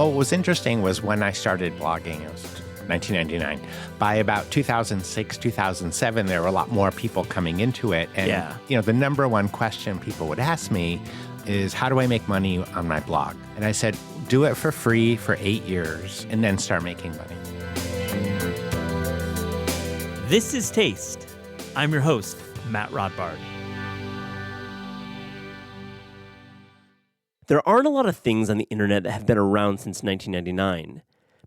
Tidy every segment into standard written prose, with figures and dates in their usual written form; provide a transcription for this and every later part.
Well, what was interesting was when I started blogging, it was 1999. By about 2006, 2007, there were a lot more people coming into it. And, the number one question people would ask me is, how do I make money on my blog? And I said, do it for free for 8 years and then start making money. This is Taste. I'm your host, Matt Rodbard. There aren't a lot of things on the internet that have been around since 1999.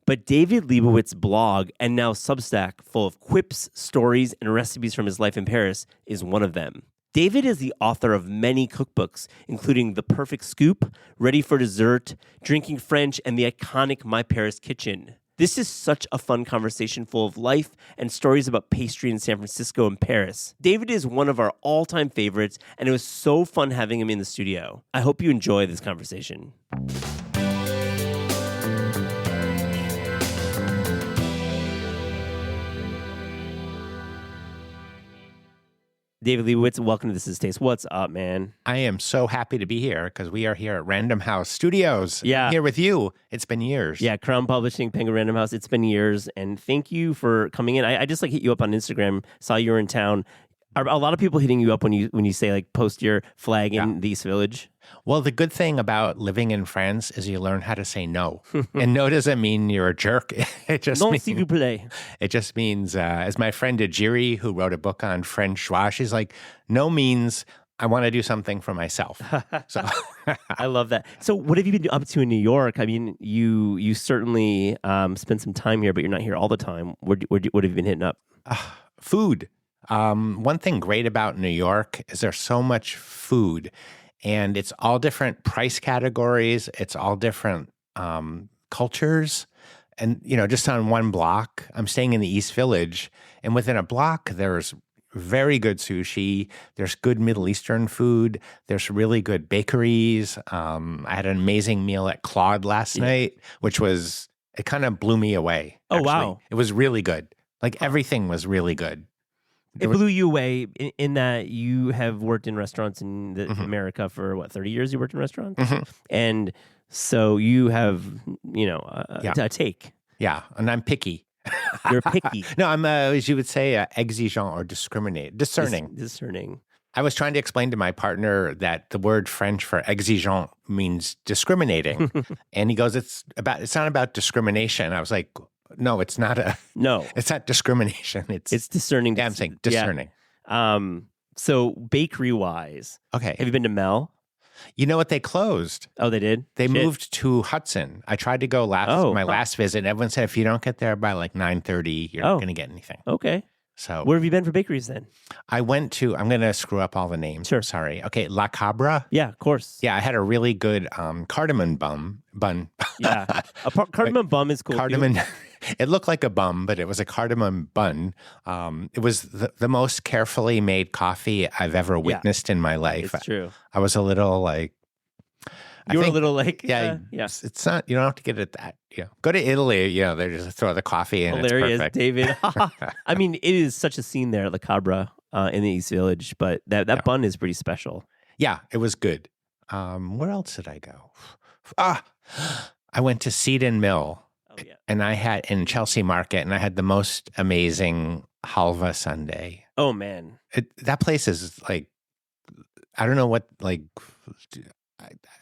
But David Lebovitz blog and now Substack, full of quips, stories, and recipes from his life in Paris, is one of them. David is the author of many cookbooks, including The Perfect Scoop, Ready for Dessert, Drinking French, and the iconic My Paris Kitchen. This is such a fun conversation full of life and stories about pastry in San Francisco and Paris. David is one of our all-time favorites, and it was so fun having him in the studio. I hope you enjoy this conversation. David Lebovitz, welcome to This Is Taste. What's up, man? I am so happy to be here because we are here at Random House Studios. Yeah. I'm here with you. It's been years. Yeah, Crown Publishing, Penguin Random House. It's been years, and thank you for coming in. I just hit you up on Instagram, saw you were in town. Are a lot of people hitting you up when you say post your flag in the East Village? Well, the good thing about living in France is you learn how to say no. And no doesn't mean you're a jerk. It just Non, means, s'il vous plaît. It just means, as my friend Ajiri, who wrote a book on French joie, she's like, no means I want to do something for myself. So I love that. So what have you been up to in New York? I mean, you certainly spent some time here, but you're not here all the time. What have you been hitting up? Food. One thing great about New York is there's so much food, and it's all different price categories. It's all different cultures. And, just on one block, I'm staying in the East Village, and within a block, there's very good sushi. There's good Middle Eastern food. There's really good bakeries. I had an amazing meal at Claude last night, it kind of blew me away. Oh, actually. wow. It was really good. Everything was really good. It blew you away in that you have worked in restaurants in America for, 30 years you worked in restaurants? Mm-hmm. And so you have, a take. Yeah, and I'm picky. You're picky. No, I'm, as you would say, exigeant or discerning. Discerning. I was trying to explain to my partner that the word French for exigeant means discriminating. And he goes, it's not about discrimination. I was like, no, it's not it's not discrimination. It's discerning. Yeah, I'm saying discerning. Yeah. So bakery wise, okay. Have you been to Mel? You know what? They closed. Oh, they did? They moved to Hudson. I tried to go last visit. And everyone said, if you don't get there by 9:30, you're not going to get anything. Okay. So where have you been for bakeries then? I went to, I'm going to screw up all the names. Sure. Sorry. Okay. La Cabra. Yeah, of course. Yeah. I had a really good cardamom bun. Yeah. Cardamom bun is cool. Cardamom. It looked like a bum, but it was a cardamom bun. It was the most carefully made coffee I've ever witnessed in my life. It's true. I was a little yeah. It's not, you don't have to get it that, go to Italy, they just throw the coffee in. Hilarious, it's perfect. David. I mean, it is such a scene there at La Cabra in the East Village, but that bun is pretty special. Yeah, it was good. Where else did I go? I went to Seton Mill. Oh, yeah. And I had in Chelsea Market, and I had the most amazing halva sundae. Oh, man. That place is I don't know what,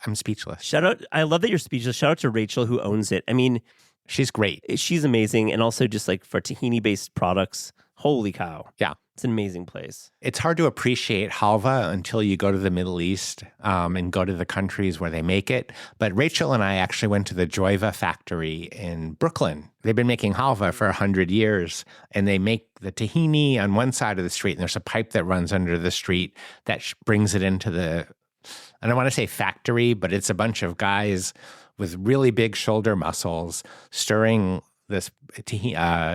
I'm speechless. Shout out. I love that you're speechless. Shout out to Rachel who owns it. I mean, she's great. She's amazing. And also just for tahini-based products, holy cow. Yeah. It's an amazing place. It's hard to appreciate halva until you go to the Middle East and go to the countries where they make it. But Rachel and I actually went to the Joyva factory in Brooklyn. They've been making halva for 100 years, and they make the tahini on one side of the street, and there's a pipe that runs under the street that brings it into the, I don't want to say factory, but it's a bunch of guys with really big shoulder muscles stirring this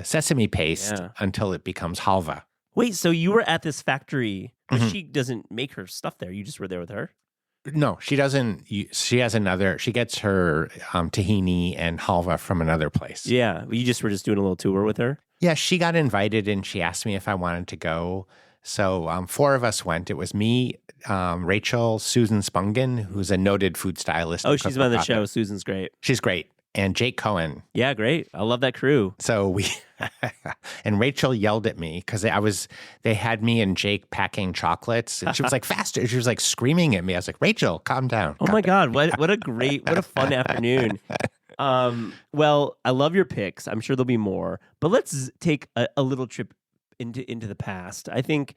sesame paste until it becomes halva. Wait, so you were at this factory, but she doesn't make her stuff there. You just were there with her? No, she doesn't. She gets her tahini and halva from another place. Yeah, you just were just doing a little tour with her? Yeah, she got invited and she asked me if I wanted to go. So 4 of us went. It was me, Rachel, Susan Spungen, who's a noted food stylist. Oh, she's been on the show. Susan's great. She's great. and Jake Cohen. Yeah, great. I love that crew. So we and Rachel yelled at me because they had me and Jake packing chocolates, and she was like, faster. She was like screaming at me. I was like, Rachel, calm down. Oh my God, what a fun afternoon. Well, I love your picks. I'm sure there'll be more, but let's take a little trip into the past. I think,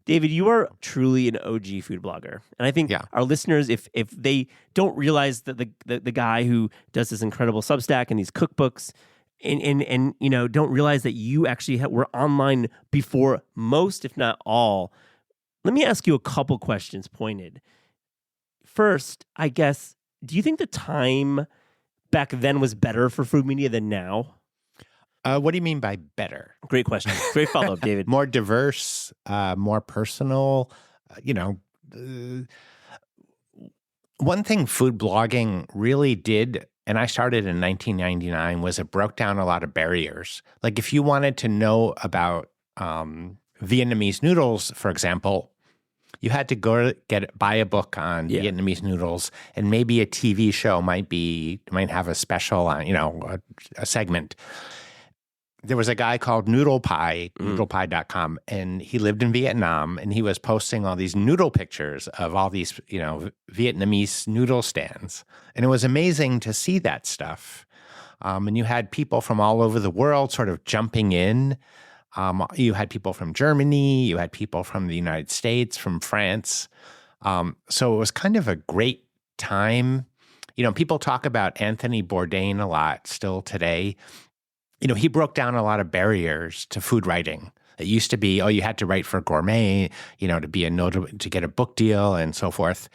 David, you are truly an OG food blogger. And I think our listeners, if they don't realize that the guy who does this incredible Substack and these cookbooks and don't realize that you actually were online before most, if not all, let me ask you a couple questions pointed. First, I guess, do you think the time back then was better for food media than now? What do you mean by better? Great question. Great follow-up, David. More diverse, more personal. One thing food blogging really did, and I started in 1999, was it broke down a lot of barriers. Like if you wanted to know about Vietnamese noodles, for example, you had to go buy a book on Vietnamese noodles, and maybe a TV show might have a special on, a segment. There was a guy called Noodle Pie, noodlepie.com, and he lived in Vietnam, and he was posting all these noodle pictures of all these, Vietnamese noodle stands. And it was amazing to see that stuff. And you had people from all over the world sort of jumping in. You had people from Germany, you had people from the United States, from France. So it was kind of a great time. People talk about Anthony Bourdain a lot still today. He broke down a lot of barriers to food writing. It used to be, you had to write for Gourmet, to get a book deal and so forth.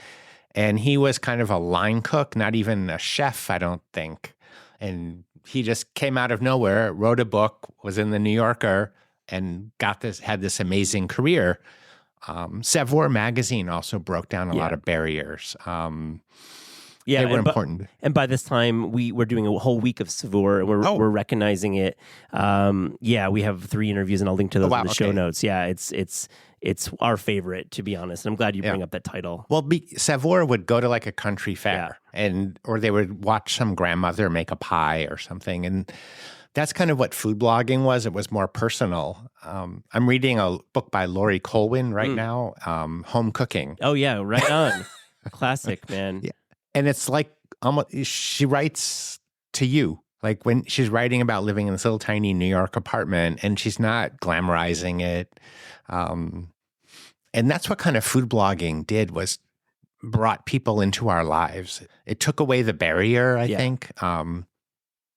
And he was kind of a line cook, not even a chef, I don't think. And he just came out of nowhere, wrote a book, was in the New Yorker, and had this amazing career. Savoir magazine also broke down a lot of barriers. They were important. And by this time, we're doing a whole week of Savoir, and we're recognizing it. We have 3 interviews, and I'll link to those in the show notes. Yeah, it's our favorite, to be honest. And I'm glad you bring up that title. Well, Savoir would go to like a country fair, or they would watch some grandmother make a pie or something, and that's kind of what food blogging was. It was more personal. I'm reading a book by Laurie Colwin right now, Home Cooking. Oh yeah, right on. Classic, man. Yeah. And it's like almost she writes to you, like when she's writing about living in this little tiny New York apartment, and she's not glamorizing it. And that's what kind of food blogging did, was brought people into our lives. It took away the barrier, I think.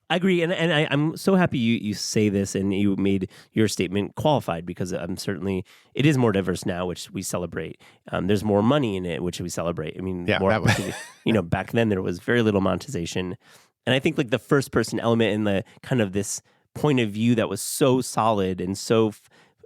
I agree, and I'm so happy you say this, and you made your statement qualified, because it is more diverse now, which we celebrate. There's more money in it, which we celebrate. I mean, back then there was very little monetization, and I think like the first person element and the kind of this point of view that was so solid and so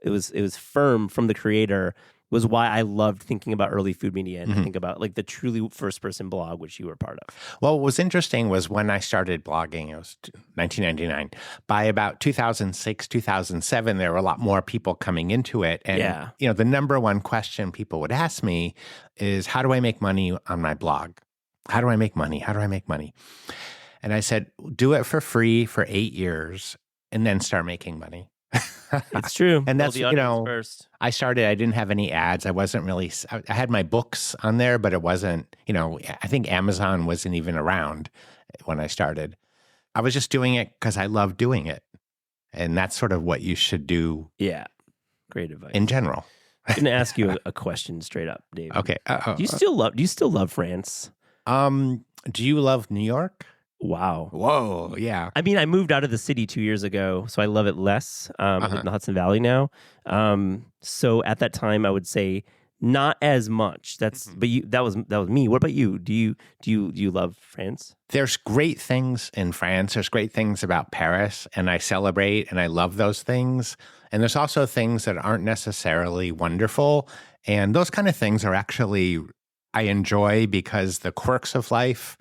it was firm from the creator was why I loved thinking about early food media and think about like the truly first-person blog, which you were part of. Well, what was interesting was when I started blogging, it was 1999. By about 2006, 2007, there were a lot more people coming into it. And, the number one question people would ask me is, how do I make money on my blog? How do I make money? How do I make money? And I said, do it for free for 8 years and then start making money. It's true. And that's, first. I didn't have any ads. I wasn't really, I had my books on there, but it wasn't, I think Amazon wasn't even around when I started. I was just doing it because I love doing it. And that's sort of what you should do. Yeah. Great advice. In general. I'm going to ask you a question straight up, David. Okay. Do you still love France? Do you love New York? Wow. Whoa, yeah. I mean, I moved out of the city 2 years ago, so I love it less. I live in the Hudson Valley now. So at that time, I would say not as much. But that was me. What about you? Do you love France? There's great things in France. There's great things about Paris, and I celebrate and I love those things. And there's also things that aren't necessarily wonderful, and those kind of things are actually I enjoy because the quirks of life.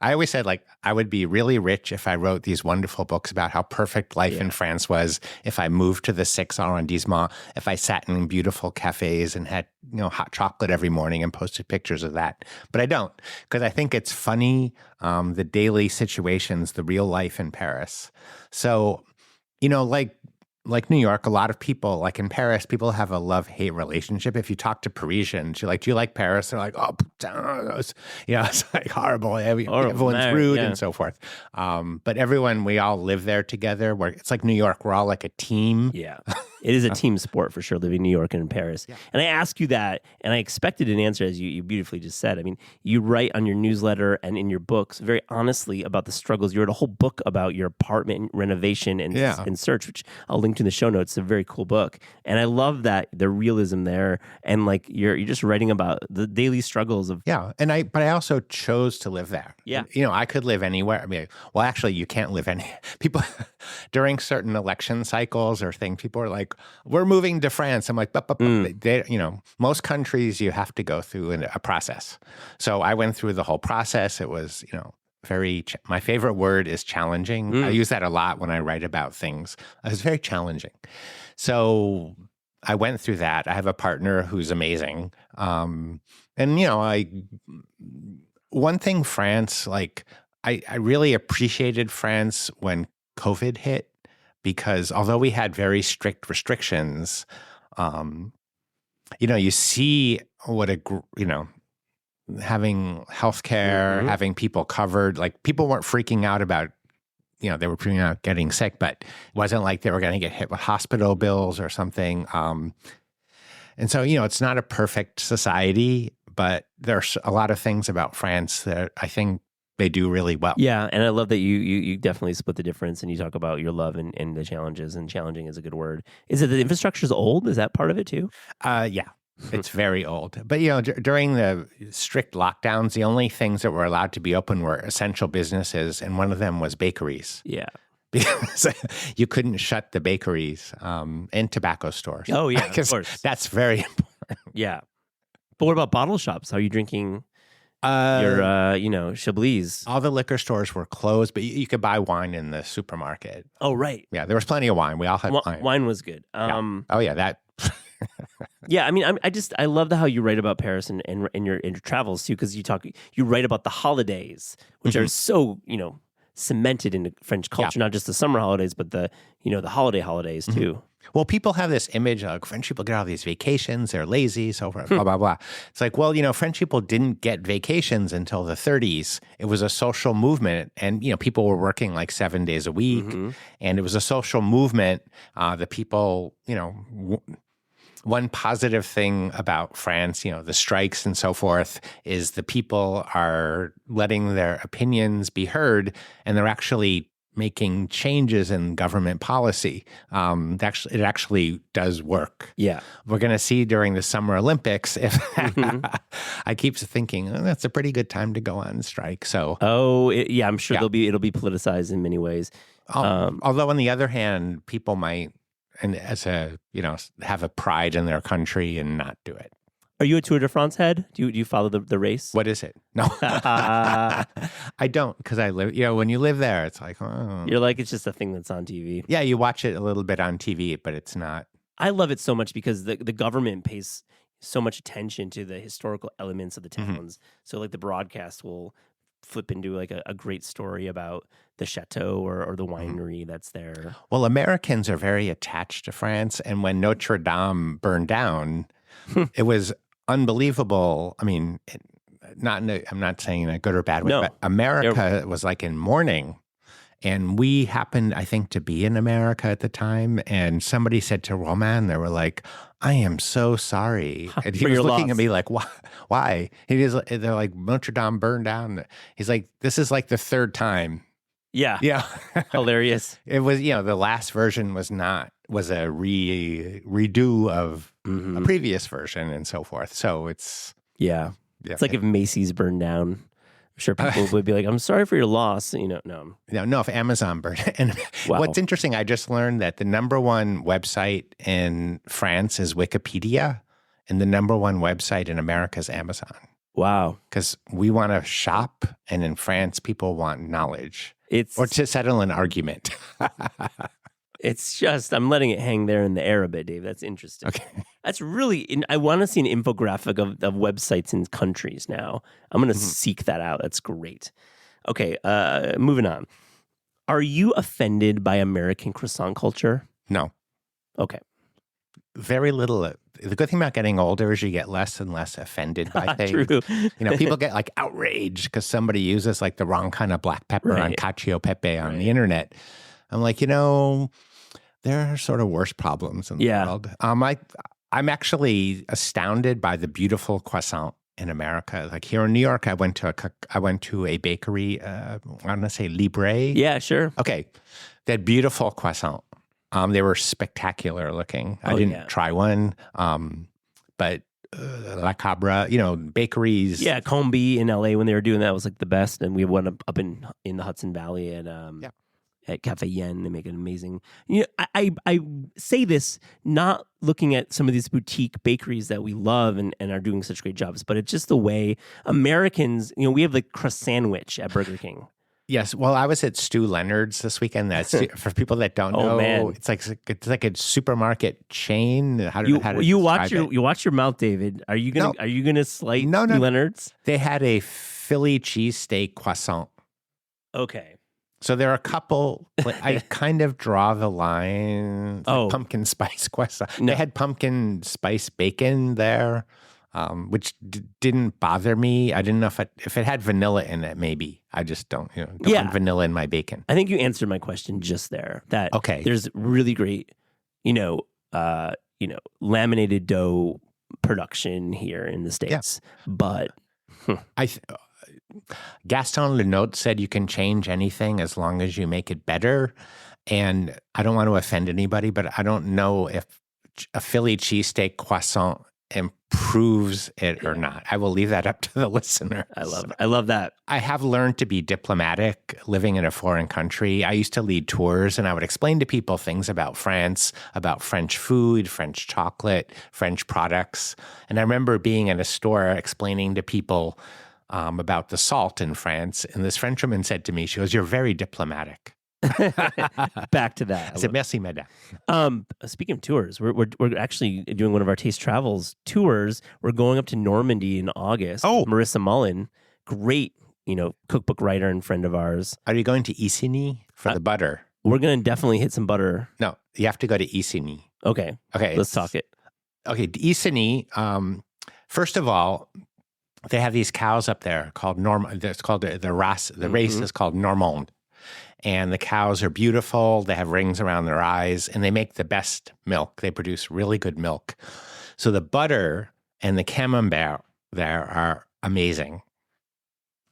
I always said, like, I would be really rich if I wrote these wonderful books about how perfect life in France was, if I moved to the 6th arrondissement, if I sat in beautiful cafes and had, hot chocolate every morning and posted pictures of that. But I don't, because I think it's funny, the daily situations, the real life in Paris. So, like New York, a lot of people, like in Paris, people have a love-hate relationship. If you talk to Parisians, you're like, do you like Paris? They're like, oh, it's like horrible. Everyone's rude and so forth. But we all live there together. It's like New York. We're all like a team. Yeah. It is a team sport for sure, living in New York and in Paris. Yeah. And I ask you that, and I expected an answer, as you beautifully just said. I mean, you write on your newsletter and in your books very honestly about the struggles. You wrote a whole book about your apartment renovation and search, which I'll link to in the show notes. It's a very cool book. And I love that, the realism there. And like you're just writing about the daily struggles of... Yeah. But I also chose to live there. Yeah. I could live anywhere. I mean, well, actually, you can't live people during certain election cycles or things, people are like, we're moving to France. I'm like, most countries you have to go through a process. So I went through the whole process. It was, my favorite word is challenging. I use that a lot when I write about things. It was very challenging. So I went through that. I have a partner who's amazing. One thing France, like I really appreciated France when COVID hit, because although we had very strict restrictions, you see what having healthcare, having people covered, like people weren't freaking out about, they were freaking out getting sick, but it wasn't like they were going to get hit with hospital bills or something. And so, it's not a perfect society, but there's a lot of things about France that I think they do really well. Yeah, and I love that you definitely split the difference and you talk about your love and the challenges, and challenging is a good word. Is it the infrastructure's old? Is that part of it too? Yeah, it's very old. But, during the strict lockdowns, the only things that were allowed to be open were essential businesses, and one of them was bakeries. Yeah. Because you couldn't shut the bakeries and tobacco stores. Oh, yeah, of course. That's very important. Yeah. But what about bottle shops? How are you drinking... your, Chablis? All the liquor stores were closed, but you could buy wine in the supermarket. Oh, right. Yeah, there was plenty of wine. We all had wine. Wine was good. Yeah. Oh, yeah, that... Yeah, I mean, I love how you write about Paris and your travels, too, because you write about the holidays, which are so, cemented into French culture, not just the summer holidays, but the holidays, too. Well, people have this image of French people get all these vacations, they're lazy, so forth, blah, blah, blah. It's like, well, French people didn't get vacations until the 30s. It was a social movement, and, people were working like 7 days a week, and it was a social movement. The people, one positive thing about France, the strikes and so forth, is the people are letting their opinions be heard, and they're actually making changes in government policy. It actually does work. Yeah. We're going to see during the Summer Olympics if I keep thinking, that's a pretty good time to go on strike. So, I'm sure it'll be politicized in many ways. Although on the other hand, people might, and have a pride in their country and not do it. Are you a Tour de France head? Do you follow the race? What is it? No, I don't, because I live. When you live there, it's like, oh. You're like, it's just a thing that's on TV. Yeah, you watch it a little bit on TV, but it's not. I love it so much because the government pays so much attention to the historical elements of the towns. So like the broadcast will flip into like a great story about the chateau or the winery that's there. Well, Americans are very attached to France, and when Notre Dame burned down, it was unbelievable. I mean, I'm not saying in a good or bad way, but America was like in mourning. And we happened, I think, to be in America at the time. And somebody said to Roman, they were like, I am so sorry. And he was looking at me like, why? They're like, Notre Dame burned down. He's like, this is like the third time. Yeah. Yeah. Hilarious. It was, the last version was a redo of a previous version and so forth. So it's... Yeah. It's like if Macy's burned down. I'm sure people would be like, I'm sorry for your loss. No, if Amazon burned. And what's interesting, I just learned that the number one website in France is Wikipedia, and the number one website in America is Amazon. Wow. because we want to shop, and in France, people want knowledge It's or to settle an argument. It's just, I'm letting it hang there in the air a bit, Dave. That's interesting. Okay. That's really, I want to see an infographic of websites in countries now. I'm going to seek that out. That's great. Okay, moving on. Are you offended by American croissant culture? No, Okay. very little. The good thing about getting older is you get less and less offended by things. True. People get like outraged because somebody uses like the wrong kind of black pepper on Right. cacio pepe on the internet. I'm like, there are sort of worse problems in the world. I'm actually astounded by the beautiful croissant in America. Like here in New York, I went to a bakery. I want to say Libre. Yeah, sure. Okay, they had beautiful croissant. They were spectacular looking. I didn't try one, but La Cabra, bakeries. Yeah, Combi in LA when they were doing that was like the best, and we went up in the Hudson Valley at Cafe Yen. They make an amazing. I say this not looking at some of these boutique bakeries that we love and are doing such great jobs, but it's just the way Americans. We have the croissant at Burger King. Yes. Well, I was at Stu Leonard's this weekend. That's for people that don't know. Man. It's like a supermarket chain. You watch your mouth, David. Are you gonna slight No. Stu Leonard's? They had a Philly cheesesteak croissant. Okay. So there are a couple. I kind of draw the line. Oh. Pumpkin spice croissant. No. They had pumpkin spice bacon there, which didn't bother me. I didn't know if it had vanilla in it. Maybe I just don't want vanilla in my bacon. I think you answered my question just there. That there's really great, laminated dough production here in the States, but Gaston Lenotte said you can change anything as long as you make it better. And I don't want to offend anybody, but I don't know if a Philly cheesesteak croissant improves it or not. I will leave that up to the listener. I love that. I have learned to be diplomatic living in a foreign country. I used to lead tours and I would explain to people things about France, about French food, French chocolate, French products. And I remember being in a store explaining to people about the salt in France. And this Frenchwoman said to me, she goes, "You're very diplomatic." Back to that. I said, "Merci, madame." Speaking of tours, we're actually doing one of our Taste Travels tours. We're going up to Normandy in August. Oh. Marissa Mullen, great, cookbook writer and friend of ours. Are you going to Isigny for the butter? We're going to definitely hit some butter. No, you have to go to Isigny. Okay. Let's talk it. Okay, Isigny, first of all, they have these cows up there called it's called the race. The race is called Normande. And the cows are beautiful. They have rings around their eyes, and they make the best milk. They produce really good milk. So the butter and the camembert there are amazing.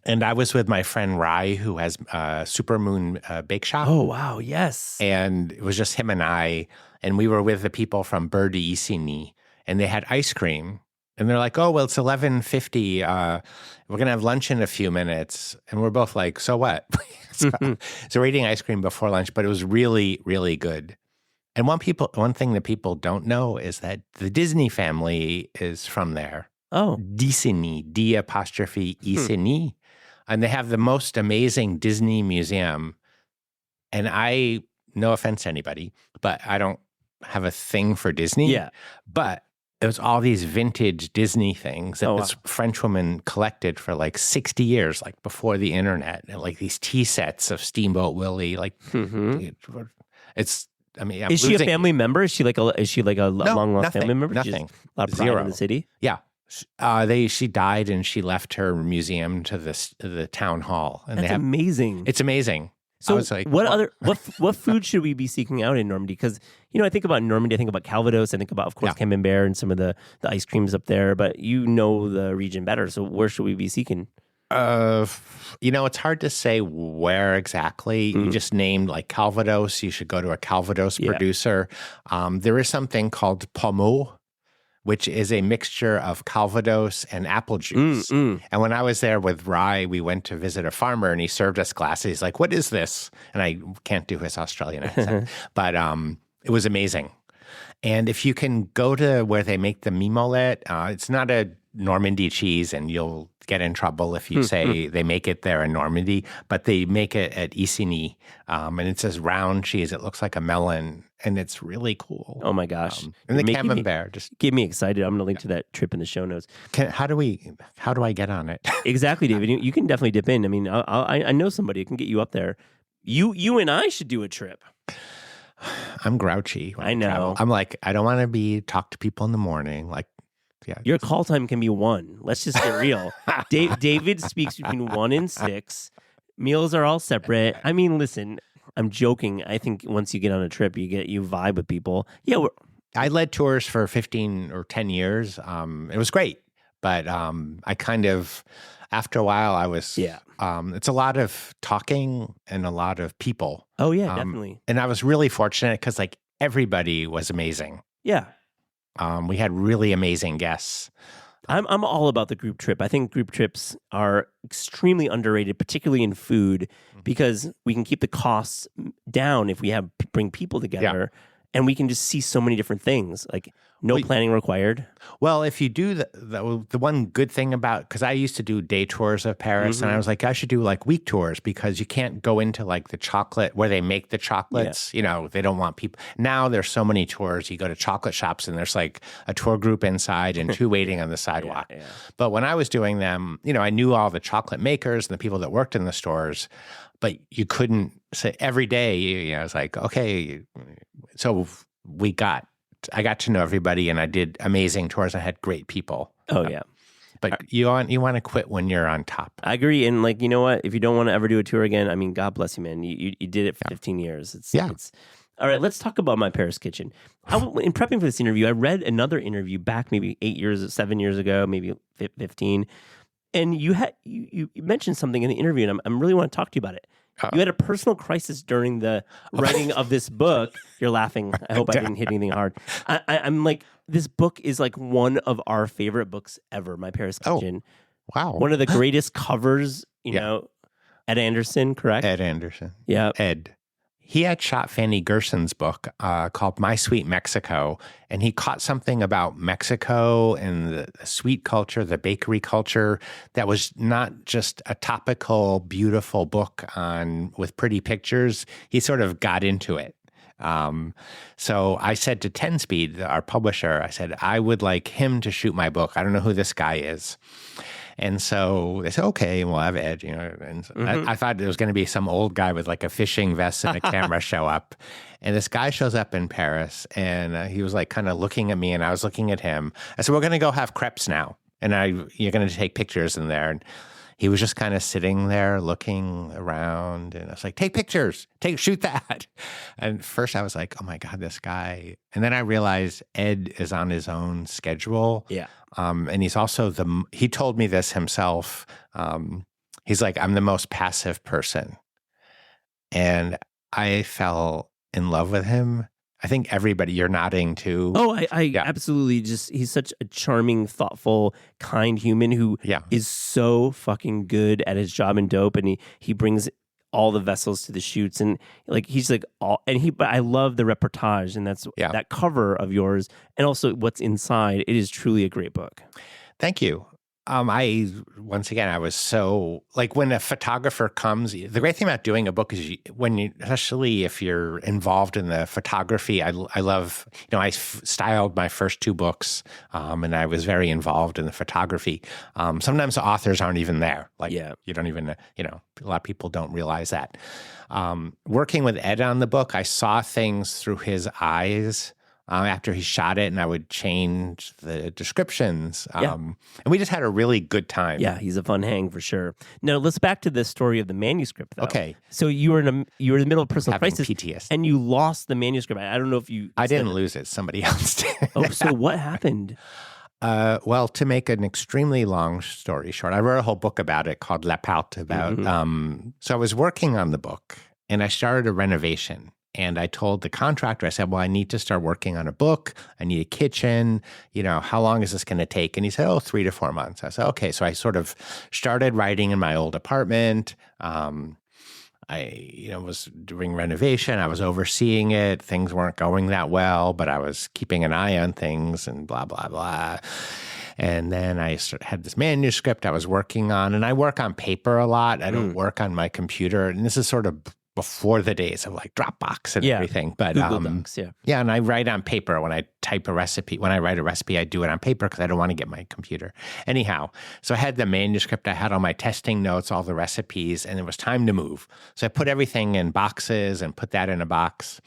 And I was with my friend Rai, who has Supermoon Bake Shop. Oh, wow. Yes. And it was just him and I. And we were with the people from Beurre d'Isigny, and they had ice cream. And they're like, "Oh, well, it's 11:50. We're going to have lunch in a few minutes." And we're both like, "So what?" So we're eating ice cream before lunch, but it was really, really good. And one thing that people don't know is that the Disney family is from there. Oh. D'Isigny, D'Isigny. And they have the most amazing Disney museum. And no offense to anybody, but I don't have a thing for Disney. Yeah. But it was all these vintage Disney things that this French woman collected for like 60 years, like before the internet, and like these tea sets of Steamboat Willie. Like, is she a family member? Is she like a long lost family member? Nothing. A lot of pride in the city. Yeah. She died and she left her museum to the town hall. And That's amazing. It's amazing. So I was like, what food should we be seeking out in Normandy? Because, I think about Normandy, I think about Calvados, I think about, of course, Camembert and some of the ice creams up there, but you know the region better. So where should we be seeking? It's hard to say where exactly. You just named like Calvados. You should go to a Calvados producer. There is something called pommeau, which is a mixture of Calvados and apple juice. And when I was there with Rai, we went to visit a farmer and he served us glasses. He's like, "What is this?" And I can't do his Australian accent, but it was amazing. And if you can go to where they make the mimolette, it's not a Normandy cheese, and you'll get in trouble if you say they make it there in Normandy, but they make it at Isigny, and it's this round cheese. It looks like a melon, and it's really cool. Oh my gosh! And the camembert just get me excited. I'm going to link to that trip in the show notes. How do I get on it? Exactly, David. You can definitely dip in. I mean, I know somebody who can get you up there. You and I should do a trip. I'm grouchy. I know. Travel. I'm like, I don't want to talk to people in the morning. Like, yeah. Your call time can be 1. Let's just get real. David speaks between 1 and 6. Meals are all separate. I mean, listen, I'm joking. I think once you get on a trip, you vibe with people. Yeah, I led tours for 15 or 10 years. It was great, but I kind of, after a while, I was. Yeah. It's a lot of talking and a lot of people. Oh yeah, definitely. And I was really fortunate because like everybody was amazing. Yeah. We had really amazing guests. I'm all about the group trip. I think group trips are extremely underrated, particularly in food, because we can keep the costs down if we bring people together, and we can just see so many different things. Like no planning required. Well, if you do the one good thing about, because I used to do day tours of Paris, and I was like, I should do like week tours because you can't go into like the chocolate where they make the chocolates. You know, they don't want people. Now there's so many tours. You go to chocolate shops and there's like a tour group inside and 2 waiting on the sidewalk. Yeah. But when I was doing them, you know, I knew all the chocolate makers and the people that worked in the stores, but you couldn't say every day. You know, I was like, okay, so I got to know everybody, and I did amazing tours. I had great people. Oh yeah, but you want to quit when you're on top. I agree, and like you know what? If you don't want to ever do a tour again, I mean, God bless you, man. You did it for 15 years. It's all right. Let's talk about My Paris Kitchen. In prepping for this interview, I read another interview back maybe 7 years ago, maybe 15, and you mentioned something in the interview, and I really want to talk to you about it. You had a personal crisis during the writing of this book. You're laughing. I hope I didn't hit anything hard. I'm like, this book is like one of our favorite books ever, My Paris Kitchen. Wow. One of the greatest covers, you know, Ed Anderson, correct? Ed Anderson. Yeah. Ed. He had shot Fanny Gerson's book called My Sweet Mexico, and he caught something about Mexico and the sweet culture, the bakery culture, that was not just a topical, beautiful book with pretty pictures. He sort of got into it. So I said to 10 Speed, our publisher, I said, I would like him to shoot my book. I don't know who this guy is. And so they said, okay, we'll have Ed, you know. And I thought it was going to be some old guy with like a fishing vest and a camera show up. And this guy shows up in Paris, and he was like kind of looking at me, and I was looking at him. I said, we're going to go have crepes now, and you're going to take pictures in there. And he was just kind of sitting there looking around, and I was like, take pictures, shoot that. And first I was like, oh my God, this guy. And then I realized Ed is on his own schedule. Yeah. And he's also he told me this himself. He's like, I'm the most passive person. And I fell in love with him. I think everybody, you're nodding too. Oh, I absolutely he's such a charming, thoughtful, kind human who is so fucking good at his job in dope, and he brings all the vessels to the shoots, and like he's like but I love the reportage, and that's that cover of yours, and also what's inside. It is truly a great book. Thank you. I was so like when a photographer comes, the great thing about doing a book is especially if you're involved in the photography, I love, you know, I styled my first 2 books, and I was very involved in the photography. Sometimes the authors aren't even there. Like you don't even, you know, a lot of people don't realize that. Working with Ed on the book, I saw things through his eyes. After he shot it, and I would change the descriptions. And we just had a really good time. Yeah, he's a fun hang for sure. Now, let's back to the story of the manuscript, though. Okay. So you were in the middle of personal Having crisis. PTSD. And you lost the manuscript. I don't know if you... I didn't lose it. Somebody else did. Oh, so what happened? Well, to make an extremely long story short, I wrote a whole book about it called La Pâte about... so I was working on the book, and I started a renovation. And I told the contractor, I said, well, I need to start working on a book. I need a kitchen. You know, how long is this going to take? And he said, 3 to 4 months. I said, okay. So I sort of started writing in my old apartment. I was doing renovation. I was overseeing it. Things weren't going that well, but I was keeping an eye on things and blah, blah, blah. And then I had this manuscript I was working on, and I work on paper a lot. I don't work on my computer. And this is sort of before the days of like Dropbox and everything. But Google Docs, yeah, and I write on paper when I type a recipe. When I write a recipe, I do it on paper because I don't want to get my computer. Anyhow, so I had the manuscript. I had all my testing notes, all the recipes, and it was time to move. So I put everything in boxes and put that in a box.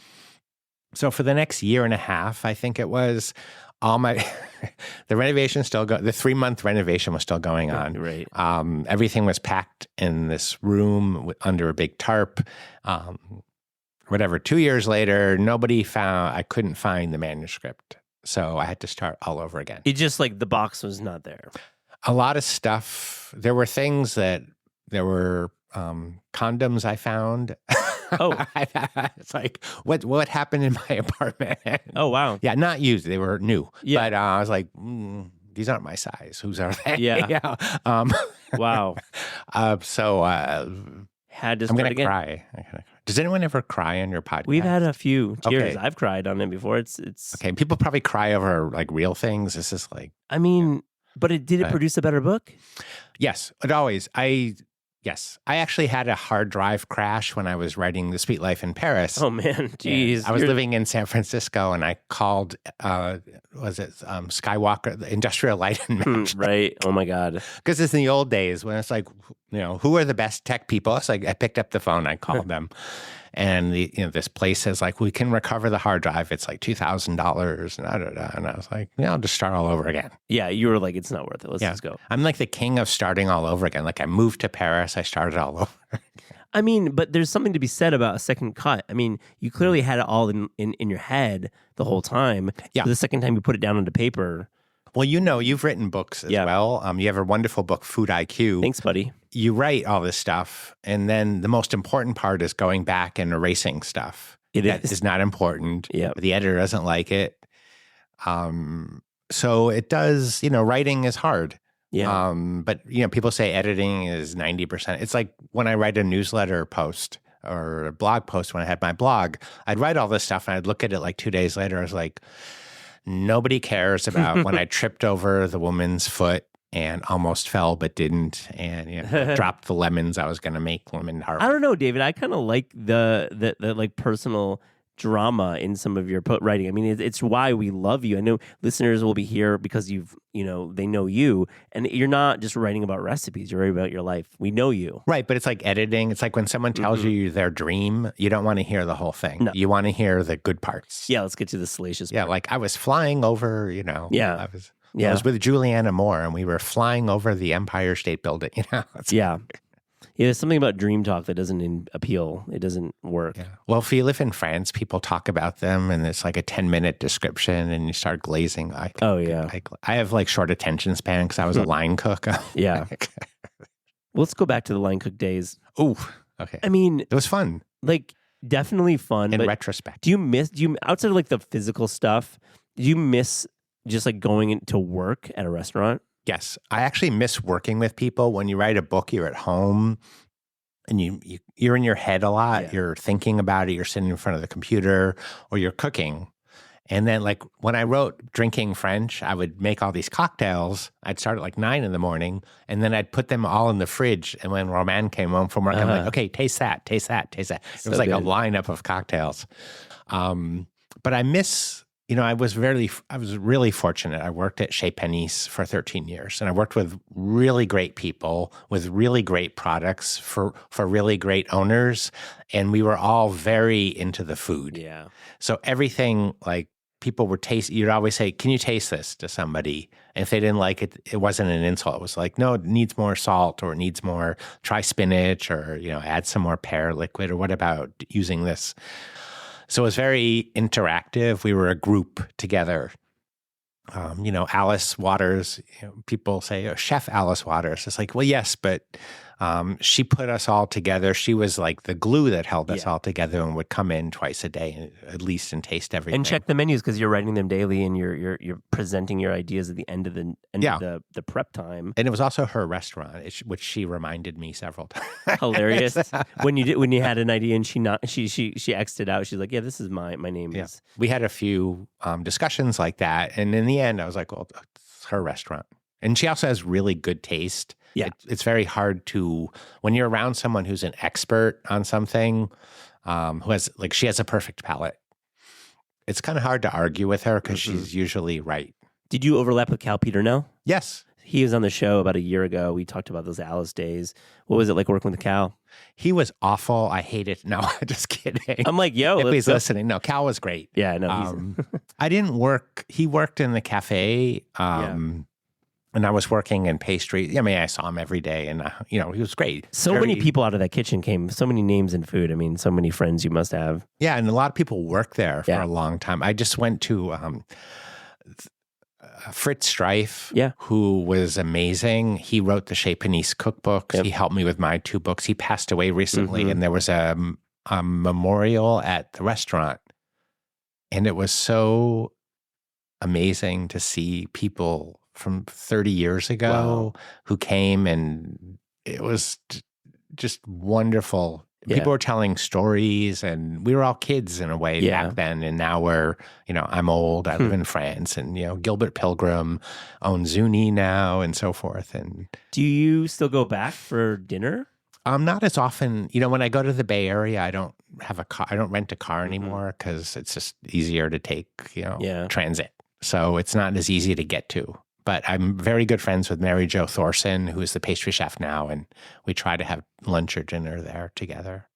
So for the next year and a half, I think it was, all my the renovation still the 3-month renovation was still going on. Right. Everything was packed in this room under a big tarp. Whatever. 2 years later, I couldn't find the manuscript. So I had to start all over again. It just like the box was not there. A lot of stuff. There were things there were condoms I found. Oh. It's like, what happened in my apartment? Oh, wow. Yeah, not used. They were new. Yeah. But I was like, these aren't my size. Whose are they? Yeah. Wow. So Had to I'm start going to again. cry. Does anyone ever cry on your podcast? We've had a few tears. Okay. I've cried on it before. It's Okay, people probably cry over like real things. This is like... I mean, but did it produce a better book? Yes, it always... Yes, I actually had a hard drive crash when I was writing The Sweet Life in Paris. Oh, man. Jeez. I was living in San Francisco, and I called, Skywalker, the Industrial Light and Magic. Right. Oh, my God. Because it's in the old days when it's like, who are the best tech people? It's like I picked up the phone, I called them. And this place says like, we can recover the hard drive. It's like $2,000 and I was like, I'll just start all over again. Yeah, you were like, it's not worth it. Let's just go. I'm like the king of starting all over again. Like I moved to Paris, I started all over. I mean, but there's something to be said about a second cut. I mean, you clearly had it all in your head the whole time. Yeah. So the second time you put it down onto paper. Well, you've written books as well. You have a wonderful book, Food IQ. Thanks, buddy. You write all this stuff, and then the most important part is going back and erasing stuff. That is not important. Yeah. The editor doesn't like it. So it does, writing is hard. Yeah. But, people say editing is 90%. It's like when I write a newsletter post or a blog post when I had my blog, I'd write all this stuff and I'd look at it like 2 days later. I was like, nobody cares about when I tripped over the woman's foot and almost fell but didn't, and dropped the lemons I was going to make lemon tart. I don't know, David. I kind of like the like personal drama in some of your writing. I mean, it's why we love you. I know listeners will be here because they know you, and you're not just writing about recipes. You're writing about your life. We know you. Right, but it's like editing. It's like when someone tells you their dream, you don't want to hear the whole thing. No. You want to hear the good parts. Yeah, let's get to the salacious part. Yeah, like I was flying over, Yeah. I was with Juliana Moore, and we were flying over the Empire State Building, Yeah. Yeah, there's something about dream talk that doesn't appeal. It doesn't work. Yeah. Well, if you live in France, people talk about them, and it's like a 10-minute description, and you start glazing. I have like short attention span because I was a line cook. Yeah. Well, let's go back to the line cook days. Oh, okay. I mean, it was fun. Like, definitely fun. In but retrospect. Do you outside of like the physical stuff, do you miss just like going into work at a restaurant? Yes. I actually miss working with people. When you write a book, you're at home and you're in your head a lot. Yeah. You're thinking about it. You're sitting in front of the computer or you're cooking. And then like when I wrote Drinking French, I would make all these cocktails. I'd start at like 9 in, and then I'd put them all in the fridge. And when Roman came home from work, I'm like, okay, taste that, taste that, taste that. It was like a lineup of cocktails. But I miss... I was really fortunate. I worked at Chez Panisse for 13 years, and I worked with really great people with really great products for really great owners, and we were all very into the food. Yeah. So everything, like people were tasting, you'd always say, "Can you taste this?" to somebody, and if they didn't like it, it wasn't an insult. It was like, "No, it needs more salt, or it needs more. Try spinach, or add some more pear liquid, or what about using this?" So it was very interactive. We were a group together. Alice Waters, people say, Chef Alice Waters. It's like, well, yes, but She put us all together. She was like the glue that held us all together and would come in twice a day at least and taste everything. And check the menus because you're writing them daily and you're presenting your ideas at the end of the prep time. And it was also her restaurant, which she reminded me several times. Hilarious. when you had an idea and she X'd it out. She's like, yeah, this is my name is. We had a few discussions like that, and in the end, I was like, well, it's her restaurant. And she also has really good taste. Yeah. It's very hard when you're around someone who's an expert on something, she has a perfect palate. It's kind of hard to argue with her because she's usually right. Did you overlap with Cal Peternell? Yes. He was on the show about a year ago. We talked about those Alice days. What was it like working with Cal? He was awful. I hate it. No, just kidding. I'm like, yo. If he's listening. No, Cal was great. Yeah, no. I didn't work. He worked in the cafe. And I was working in pastry. I mean, I saw him every day, and he was great. So many people out of that kitchen came. So many names in food. I mean, so many friends you must have. Yeah, and a lot of people worked there for a long time. I just went to Fritz Streif, who was amazing. He wrote the Chez Panisse cookbooks. Yep. He helped me with my 2 books. He passed away recently, and there was a memorial at the restaurant, and it was so amazing to see people from 30 years ago who came, and it was just wonderful. Yeah. People were telling stories, and we were all kids in a way back then. And now I'm old. I live in France, and Gilbert Pilgrim owns Zuni now, and so forth. And do you still go back for dinner? Not as often. When I go to the Bay Area, I don't have a car. I don't rent a car anymore because it's just easier to take transit. So it's not as easy to get to. But I'm very good friends with Mary Jo Thorson, who is the pastry chef now, and we try to have lunch or dinner there together.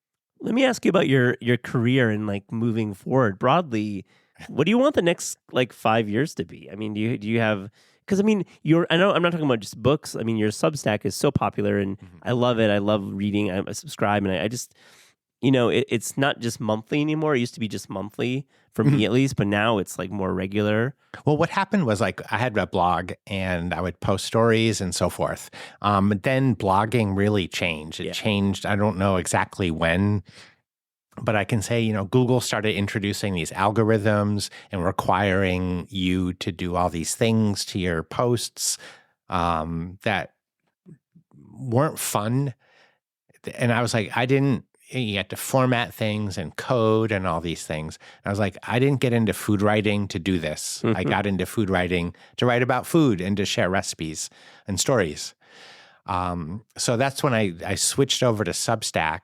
Let me ask you about your career and moving forward broadly. What do you want the next 5 years to be? I mean, do you have? Because I know I'm not talking about just books. I mean, your Substack is so popular, and I love it. I love reading. I subscribe, and I just it's not just monthly anymore. It used to be just monthly for me at least, but now it's more regular. Well, what happened was I had a blog and I would post stories and so forth. But then blogging really changed. It changed. I don't know exactly when, but I can say, Google started introducing these algorithms and requiring you to do all these things to your posts that weren't fun. And I was like, you had to format things and code and all these things. And I was like, I didn't get into food writing to do this. I got into food writing to write about food and to share recipes and stories. So that's when I switched over to Substack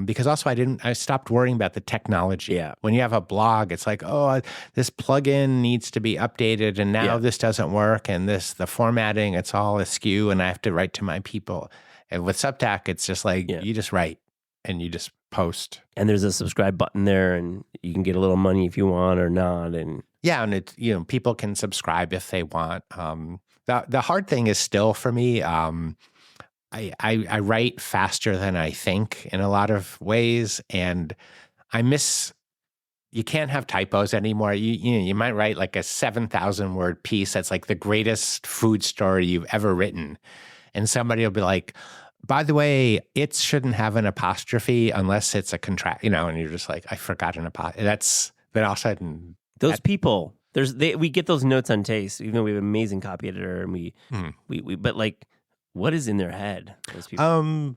because also I stopped worrying about the technology. Yeah. When you have a blog, it's like, oh, this plugin needs to be updated and now this doesn't work and the formatting, it's all askew and I have to write to my people. And with Substack, it's just you just write. And you just post. And there's a subscribe button there, and you can get a little money if you want or not. And and people can subscribe if they want. The hard thing is still for me, I write faster than I think in a lot of ways, and you can't have typos anymore. You might write a 7,000 word piece that's the greatest food story you've ever written, and somebody will be like, by the way, it shouldn't have an apostrophe unless it's a contract, and you're just like, I forgot an apostrophe. Then all of a sudden, those people, we get those notes on taste, even though we have an amazing copy editor, and but what is in their head? Those people.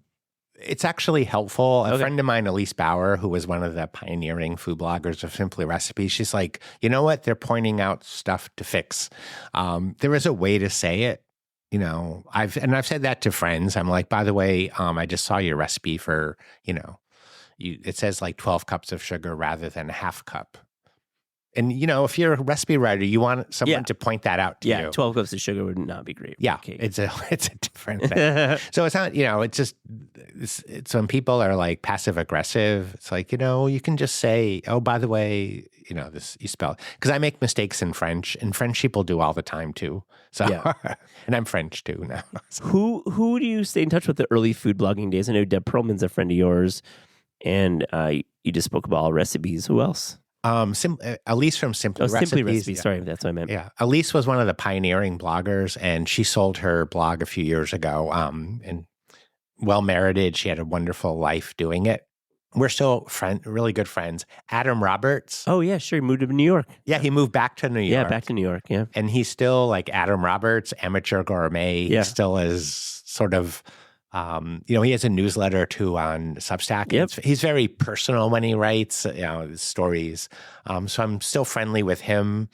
It's actually helpful. A friend of mine, Elise Bauer, who was one of the pioneering food bloggers of Simply Recipes, she's like, you know what? They're pointing out stuff to fix. There is a way to say it. I've said that to friends. I'm like, by the way, I just saw your recipe for, it says 12 cups of sugar rather than a half cup. And, if you're a recipe writer, you want someone to point that out to you. Yeah, 12 cups of sugar would not be great. Yeah, it's a different thing. So it's not, it's when people are passive aggressive, it's you can just say, oh, by the way, this you spell. Because I make mistakes in French, and French people do all the time too. So, and I'm French too now. So. Who do you stay in touch with the early food blogging days? I know Deb Perlman's a friend of yours, and you just spoke about all recipes. Who else? Elise from Simply Recipes. Simply Recipes. Sorry, that's what I meant. Yeah, Elise was one of the pioneering bloggers, and she sold her blog a few years ago. And well merited. She had a wonderful life doing it. We're still really good friends. Adam Roberts. Oh, yeah, sure. He moved to New York. Yeah, he moved back to New York. Yeah, back to New York, yeah. And he's still like Adam Roberts, amateur gourmet. Yeah. He still is sort of, he has a newsletter too on Substack. Yep. He's very personal when he writes, stories. So I'm still friendly with him.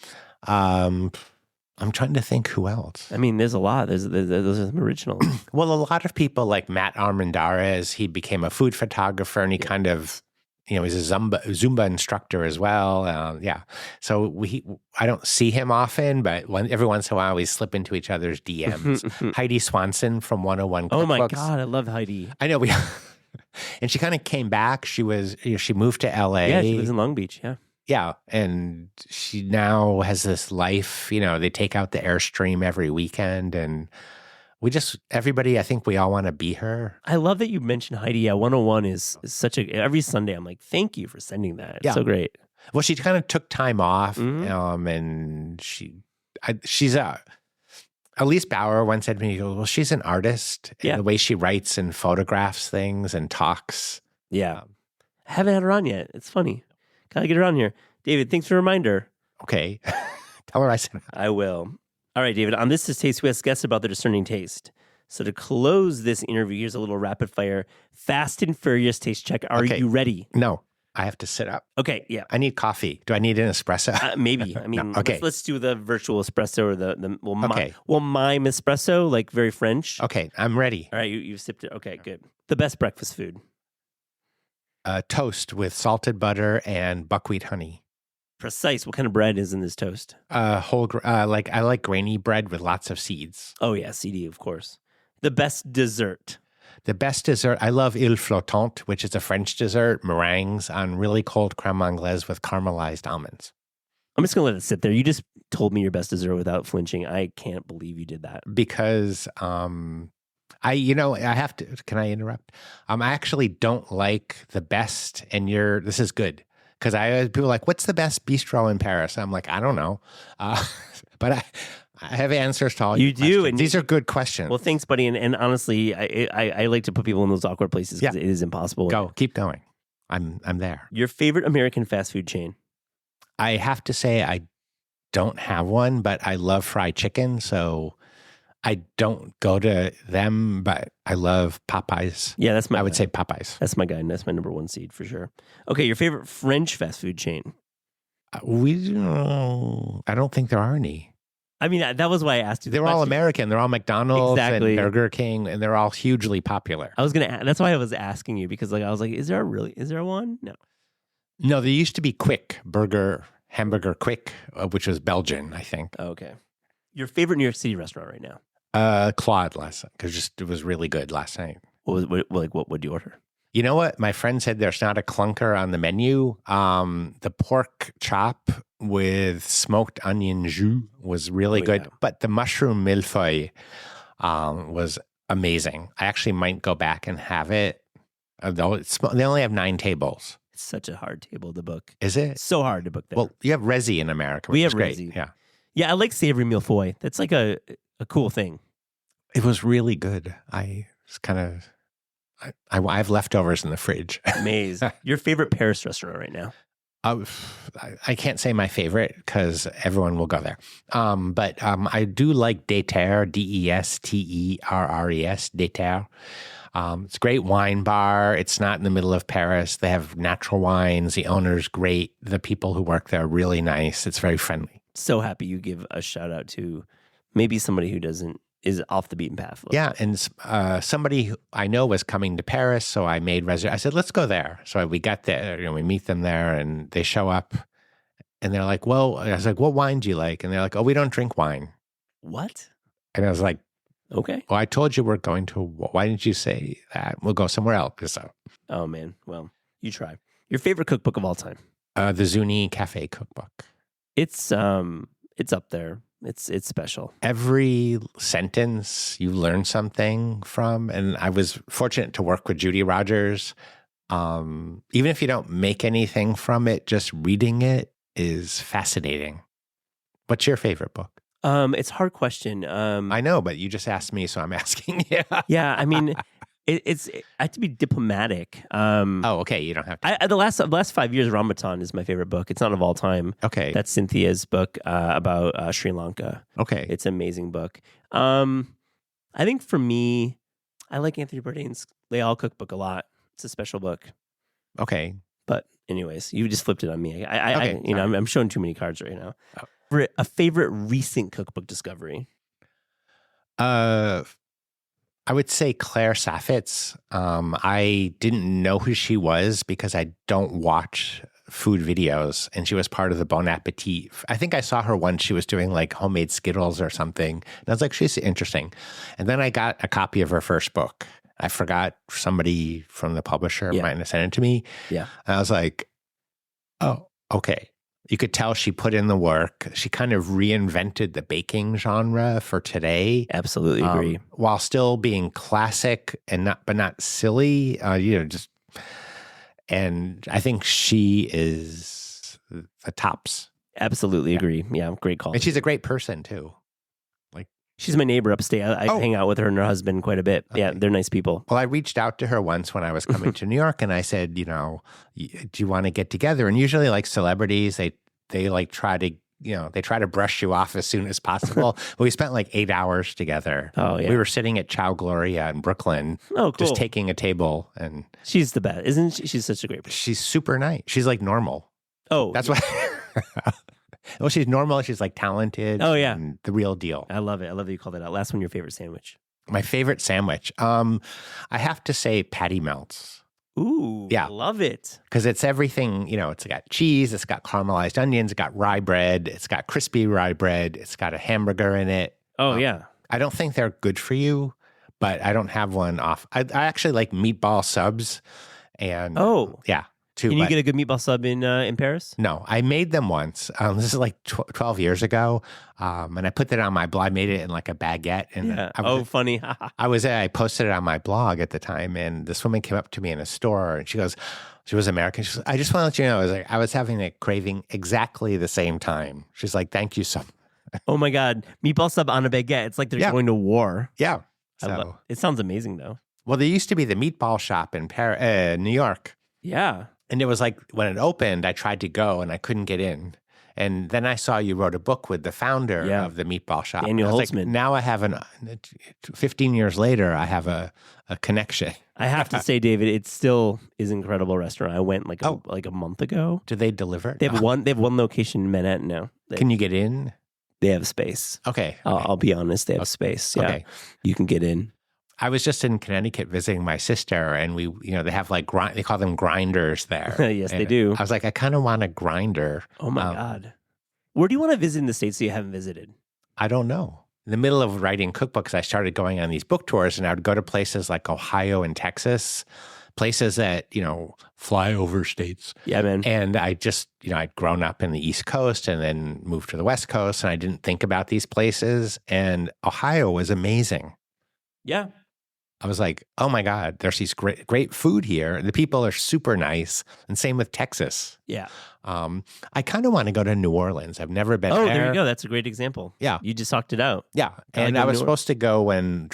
I'm trying to think who else. I mean, there's a lot. Those are some originals. Well, a lot of people like Matt Armendariz, he became a food photographer and he kind of, he's a Zumba instructor as well. So I don't see him often, but every once in a while we slip into each other's DMs. Heidi Swanson from 101 Cookbooks. Oh my God, I love Heidi. I know. And she kind of came back. She moved to LA. Yeah, she lives in Long Beach, yeah. Yeah, and she now has this life, they take out the Airstream every weekend, and everybody, I think we all want to be her. I love that you mentioned Heidi. Yeah, 101 is such every Sunday I'm like, thank you for sending that. It's so great. Well, she kind of took time off, and she's Elise Bauer once said to me, well, she's an artist, and the way she writes and photographs things and talks. Yeah. I haven't had her on yet. It's funny. Gotta get her on here. David, thanks for the reminder. Okay. Tell her I said I will. All right, David. On This Is Taste, we ask guests about their discerning taste. So to close this interview, here's a little rapid fire, fast and furious taste check. Are you ready? No. I have to sit up. Okay, yeah. I need coffee. Do I need an espresso? Maybe. I mean, no. Okay. Let's do the virtual espresso or mime espresso, like very French. Okay, I'm ready. All right, you've sipped it. Okay, good. The best breakfast food. Toast with salted butter and buckwheat honey. Precise. What kind of bread is in this toast? I like grainy bread with lots of seeds. Oh yeah, CD, of course. The best dessert. The best dessert, I love Il Flottant, which is a French dessert, meringues on really cold crème anglaise with caramelized almonds. I'm just going to let it sit there. You just told me your best dessert without flinching. I can't believe you did that. Because I have to, can I interrupt? I actually don't like the best, and this is good. Because people are like, what's the best bistro in Paris? I'm like, I don't know. But I have answers to all your questions. You do. And these are good questions. Well, thanks, buddy. And honestly, I like to put people in those awkward places because it is impossible. Keep going. I'm there. Your favorite American fast food chain? I have to say I don't have one, but I love fried chicken. So I don't go to them, but I love Popeyes. Yeah, that's my guy. I would say Popeyes. That's my guy, and that's my number one seed for sure. Okay, your favorite French fast food chain? I don't think there are any. I mean, that was why I asked you. They're all American. They're all McDonald's and Burger King, and they're all hugely popular. That's why I was asking you, because I was like, is there one? No, there used to be Hamburger Quick, which was Belgian, I think. Okay. Your favorite New York City restaurant right now? Claude last night, because it was really good last night. What would you order? You know what? My friend said there's not a clunker on the menu. The pork chop with smoked onion jus was really good, but the mushroom millefeuille was amazing. I actually might go back and have it. Although they only have 9 tables. It's such a hard table to book. Is it? So hard to book there. Well, you have Resi in America. We have great. Resi. Yeah. Yeah, I like savory millefeuille. That's like a cool thing. It was really good. I have leftovers in the fridge. Amazing. Your favorite Paris restaurant right now? I can't say my favorite because everyone will go there. But I do like Déterre, Desterres, Déterre. It's a great wine bar. It's not in the middle of Paris. They have natural wines. The owner's great. The people who work there are really nice. It's very friendly. So happy you give a shout out to maybe somebody who is off the beaten path. Yeah, and somebody who I know was coming to Paris, so I made reservations. I said, let's go there. So we got there, we meet them there, and they show up, and they're like, well, I was like, what wine do you like? And they're like, oh, we don't drink wine. What? And I was like, okay. Well, I told you we're going to, why didn't you say that? We'll go somewhere else. So. Oh, man. Well, you try. Your favorite cookbook of all time? The Zuni Cafe cookbook. It's up there. It's special. Every sentence you learn something from, and I was fortunate to work with Judy Rogers. Even if you don't make anything from it, just reading it is fascinating. What's your favorite book? It's a hard question. I know, but you just asked me, so I'm asking you. Yeah, I mean, I have to be diplomatic. Oh, okay. You don't have to. The last 5 years, Ramadan is my favorite book. It's not of all time. Okay. That's Cynthia's book about Sri Lanka. Okay. It's an amazing book. I think for me, I like Anthony Bourdain's Lay All Cookbook a lot. It's a special book. Okay. But anyways, you just flipped it on me. Okay, I'm showing too many cards right now. Oh. For a favorite recent cookbook discovery. I would say Claire Saffitz. I didn't know who she was because I don't watch food videos, and she was part of the Bon Appetit. I think I saw her once. She was doing like homemade Skittles or something, and I was like, she's interesting. And then I got a copy of her first book. I forgot, somebody from the publisher might have sent it to me. Yeah, and I was like, oh, okay. You could tell she put in the work. She kind of reinvented the baking genre for today. Absolutely agree. While still being classic and not silly. And I think she is the tops. Absolutely agree. Yeah, great call. And she's a great person too. She's my neighbor upstate. I hang out with her and her husband quite a bit. Okay. Yeah, they're nice people. Well, I reached out to her once when I was coming to New York, and I said, do you want to get together? And usually, like celebrities, they like try to brush you off as soon as possible. But we spent like 8 hours together. Oh yeah, we were sitting at Chow Gloria in Brooklyn. Oh, cool. Just taking a table, and she's the best, isn't she? She's such a great person. She's super nice. She's like normal. Oh, that's why. Well, she's normal. She's like talented. Oh, yeah. And the real deal. I love it. I love that you called that out. Last one, your favorite sandwich. My favorite sandwich. I have to say patty melts. Ooh, yeah. I love it. Because it's everything, it's got cheese, it's got caramelized onions, it's got rye bread, it's got crispy rye bread, it's got a hamburger in it. Oh, yeah. I don't think they're good for you, but I don't have one off. I actually like meatball subs. And yeah. Too, Can you get a good meatball sub in Paris? No, I made them once. This is like 12 years ago, and I put that on my blog. I made it in like a baguette. And funny. I posted it on my blog at the time, and this woman came up to me in a store, and she goes, she was American. She goes, I just want to let you know, I was having a craving exactly the same time. She's like, thank you so much. Oh my God, meatball sub on a baguette. It's like they're going to war. Yeah. It sounds amazing though. Well, there used to be the meatball shop in New York. Yeah. And it was like when it opened, I tried to go and I couldn't get in. And then I saw you wrote a book with the founder of the meatball shop. Daniel Holtzman. Like, now I have 15 years later, I have a connection. I have to say, David, it still is an incredible restaurant. I went like a month ago. Do they deliver? They have one location in Manhattan now. Can you get in? They have space. Okay. I'll be honest. They have space. Yeah. Okay. You can get in. I was just in Connecticut visiting my sister, and we, they have like, they call them grinders there. Yes, they do. I was like, I kind of want a grinder. Oh my God. Where do you want to visit in the States that you haven't visited? I don't know. In the middle of writing cookbooks, I started going on these book tours, and I would go to places like Ohio and Texas, places that, flyover states. Yeah, man. And I just, I'd grown up in the East Coast and then moved to the West Coast, and I didn't think about these places. And Ohio was amazing. Yeah. I was like, oh my God, there's these great food here. The people are super nice. And same with Texas. Yeah. I kind of want to go to New Orleans. I've never been there. Oh, there you go. That's a great example. Yeah. You just talked it out. Yeah. And I was supposed to go when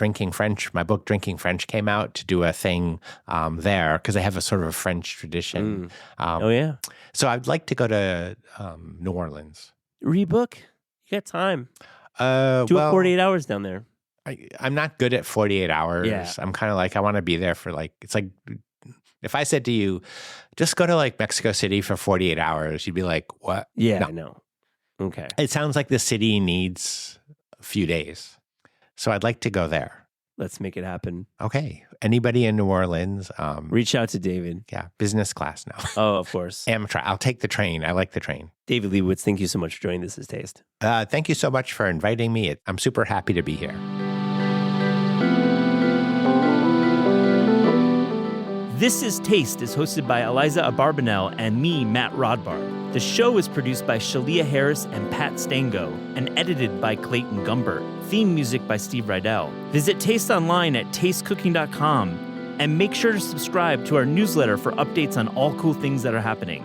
my book Drinking French came out, to do a thing there because they have a sort of a French tradition. Oh, yeah. So I'd like to go to New Orleans. Rebook? You got time. Do 48 hours down there. I'm not good at 48 hours. Yeah. I'm kind of like, I want to be there for it's like, if I said to you, just go to like Mexico City for 48 hours, you'd be like, what? Yeah, no. I know. Okay. It sounds like the city needs a few days. So I'd like to go there. Let's make it happen. Okay. Anybody in New Orleans? Reach out to David. Yeah. Business class now. Oh, of course. Amtrak. I'll take the train. I like the train. David Lebovitz, thank you so much for joining This Is Taste. Thank you so much for inviting me. I'm super happy to be here. This Is Taste is hosted by Eliza Abarbanel and me, Matt Rodbard. The show is produced by Shalia Harris and Pat Stango and edited by Clayton Gumbert. Theme music by Steve Rydell. Visit Taste online at tastecooking.com and make sure to subscribe to our newsletter for updates on all cool things that are happening.